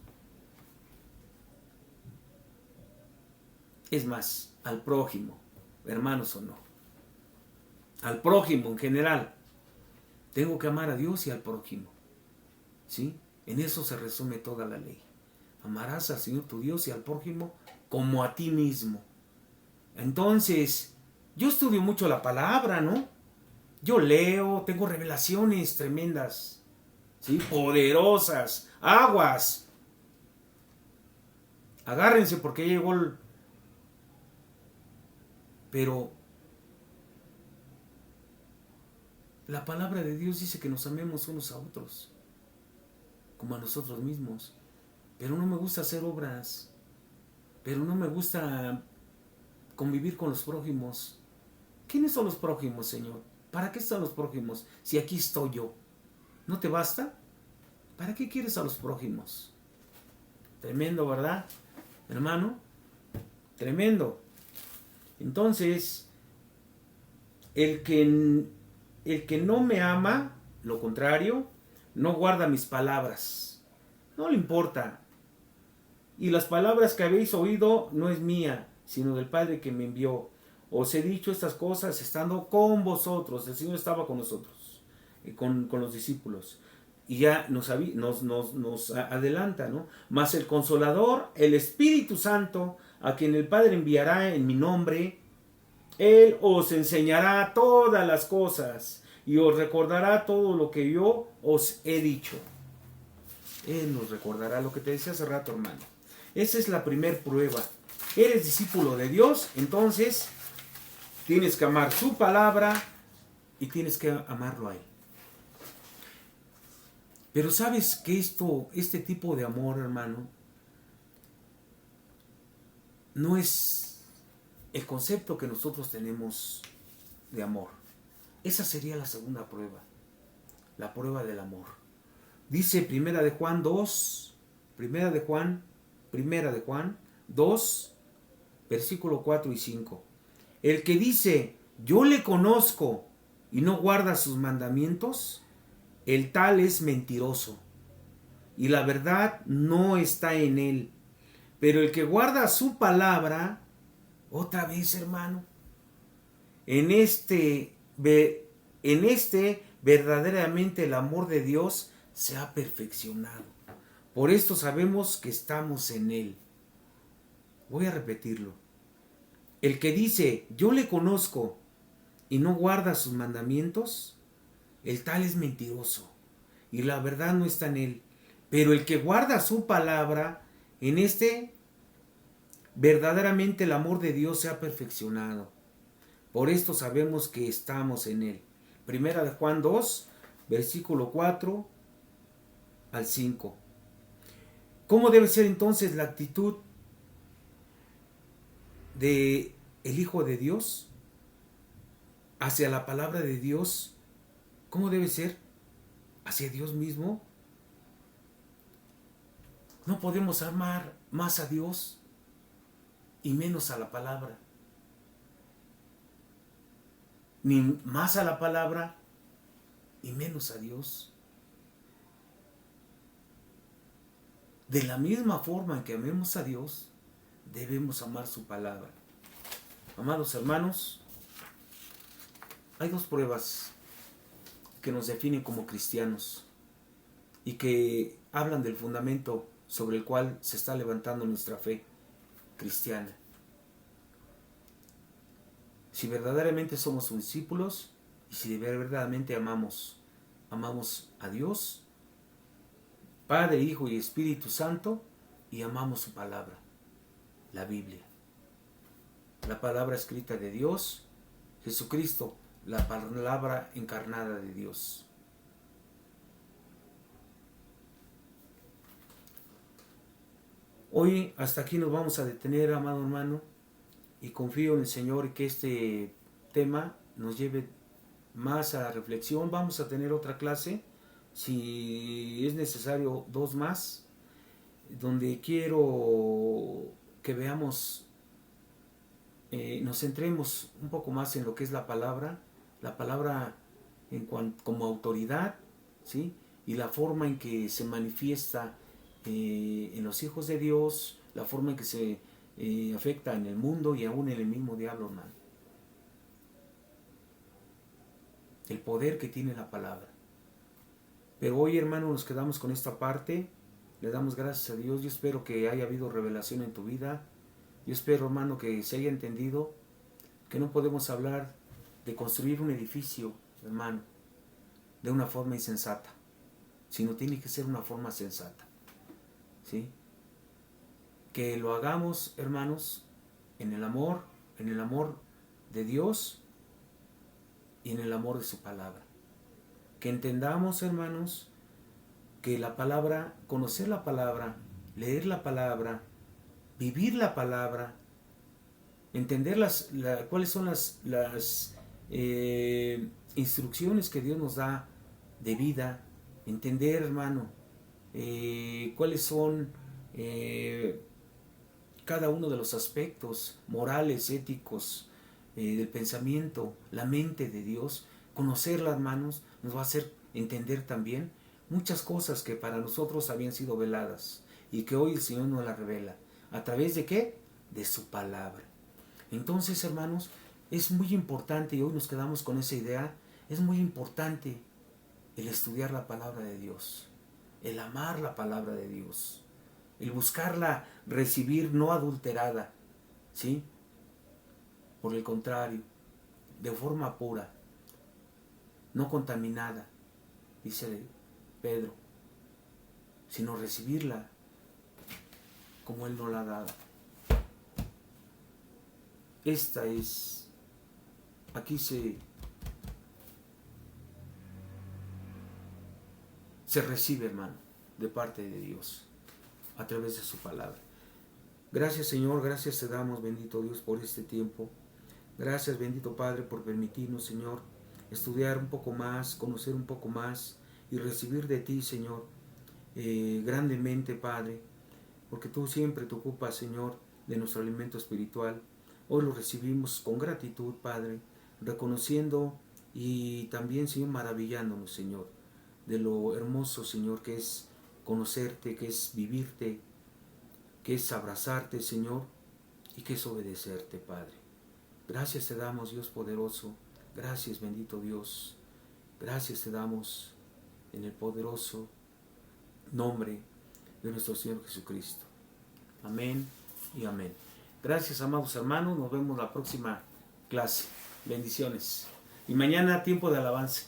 Es más, al prójimo, hermanos o no. Al prójimo en general. Tengo que amar a Dios y al prójimo. ¿Sí? En eso se resume toda la ley. Amarás al Señor tu Dios y al prójimo como a ti mismo. Entonces, yo estudio mucho la palabra, ¿no? Yo leo, tengo revelaciones tremendas, ¿sí? Poderosas, aguas. Agárrense porque ya llegó el... Pero la palabra de Dios dice que nos amemos unos a otros, como a nosotros mismos. Pero no me gusta hacer obras, pero no me gusta convivir con los prójimos. ¿Quiénes son los prójimos, Señor? ¿Para qué están los prójimos si aquí estoy yo? ¿No te basta? ¿Para qué quieres a los prójimos? Tremendo, ¿verdad, hermano? Tremendo. Entonces, el que no me ama, lo contrario, no guarda mis palabras. No le importa. Y las palabras que habéis oído no es mía, sino del Padre que me envió. Os he dicho estas cosas estando con vosotros. El Señor estaba con nosotros, con los discípulos. Y ya nos adelanta, ¿no? Mas el Consolador, el Espíritu Santo, a quien el Padre enviará en mi nombre, Él os enseñará todas las cosas y os recordará todo lo que yo os he dicho. Él nos recordará lo que te decía hace rato, hermano. Esa es la primer prueba. Eres discípulo de Dios, entonces tienes que amar su palabra y tienes que amarlo a Él. Pero sabes que este tipo de amor, hermano, no es el concepto que nosotros tenemos de amor. Esa sería la segunda prueba, la prueba del amor. Dice Primera de Juan 2, Primera de Juan 2, versículo 4 y 5. El que dice, yo le conozco y no guarda sus mandamientos, el tal es mentiroso, y la verdad no está en él. Pero el que guarda su palabra, otra vez, hermano, en este verdaderamente el amor de Dios se ha perfeccionado. Por esto sabemos que estamos en Él. Voy a repetirlo. El que dice, yo le conozco y no guarda sus mandamientos, el tal es mentiroso y la verdad no está en él. Pero el que guarda su palabra, en este verdaderamente el amor de Dios se ha perfeccionado. Por esto sabemos que estamos en él. Primera de Juan 2, versículo 4 al 5. ¿Cómo debe ser entonces la actitud de el Hijo de Dios hacia la palabra de Dios? ¿Cómo debe ser? Hacia Dios mismo. No podemos amar más a Dios y menos a la palabra. Ni más a la palabra y menos a Dios. De la misma forma en que amemos a Dios, debemos amar su palabra. Amados hermanos, hay dos pruebas que nos definen como cristianos y que hablan del fundamento sobre el cual se está levantando nuestra fe cristiana. Si verdaderamente somos sus discípulos y si verdaderamente amamos a Dios, Padre, Hijo y Espíritu Santo, y amamos su palabra, la Biblia, la palabra escrita de Dios, Jesucristo, la palabra encarnada de Dios. Hoy hasta aquí nos vamos a detener, amado hermano, y confío en el Señor que este tema nos lleve más a reflexión. Vamos a tener otra clase, si es necesario 2 más, donde quiero que veamos, nos centremos un poco más en lo que es la palabra como autoridad, ¿sí? Y la forma en que se manifiesta en los hijos de Dios, la forma en que se afecta en el mundo y aún en el mismo diablo, hermano. El poder que tiene la palabra. Pero hoy, hermano, nos quedamos con esta parte. Le damos gracias a Dios. Yo espero que haya habido revelación en tu vida. Yo espero, hermano, que se haya entendido que no podemos hablar de construir un edificio, hermano, de una forma insensata, sino tiene que ser una forma sensata, ¿sí? Que lo hagamos, hermanos, en el amor de Dios y en el amor de su palabra. Que entendamos, hermanos, que la palabra, conocer la palabra, leer la palabra, vivir la palabra, entender cuáles son las instrucciones que Dios nos da de vida, entender, hermano, cuáles son cada uno de los aspectos morales, éticos, del pensamiento, la mente de Dios. Conocerla, hermanos, nos va a hacer entender también muchas cosas que para nosotros habían sido veladas y que hoy el Señor nos las revela. ¿A través de qué? De su palabra. Entonces, hermanos, es muy importante, y hoy nos quedamos con esa idea, es muy importante el estudiar la palabra de Dios, el amar la palabra de Dios, el buscarla recibir no adulterada, ¿sí? Por el contrario, de forma pura, no contaminada, dice Pedro, sino recibirla como Él nos la ha dado. Esta es, aquí se recibe, hermano, de parte de Dios, a través de su palabra. Gracias, Señor, gracias te damos, bendito Dios, por este tiempo. Gracias, bendito Padre, por permitirnos, Señor, estudiar un poco más, conocer un poco más y recibir de ti, Señor, grandemente, Padre, porque tú siempre te ocupas, Señor, de nuestro alimento espiritual. Hoy lo recibimos con gratitud, Padre, reconociendo y también, Señor, maravillándonos, Señor, de lo hermoso, Señor, que es conocerte, que es vivirte, que es abrazarte, Señor, y que es obedecerte, Padre. Gracias te damos, Dios poderoso. Gracias, bendito Dios. Gracias te damos en el poderoso nombre de nuestro Señor Jesucristo. Amén y amén. Gracias, amados hermanos. Nos vemos la próxima clase. Bendiciones. Y mañana tiempo de alabanza.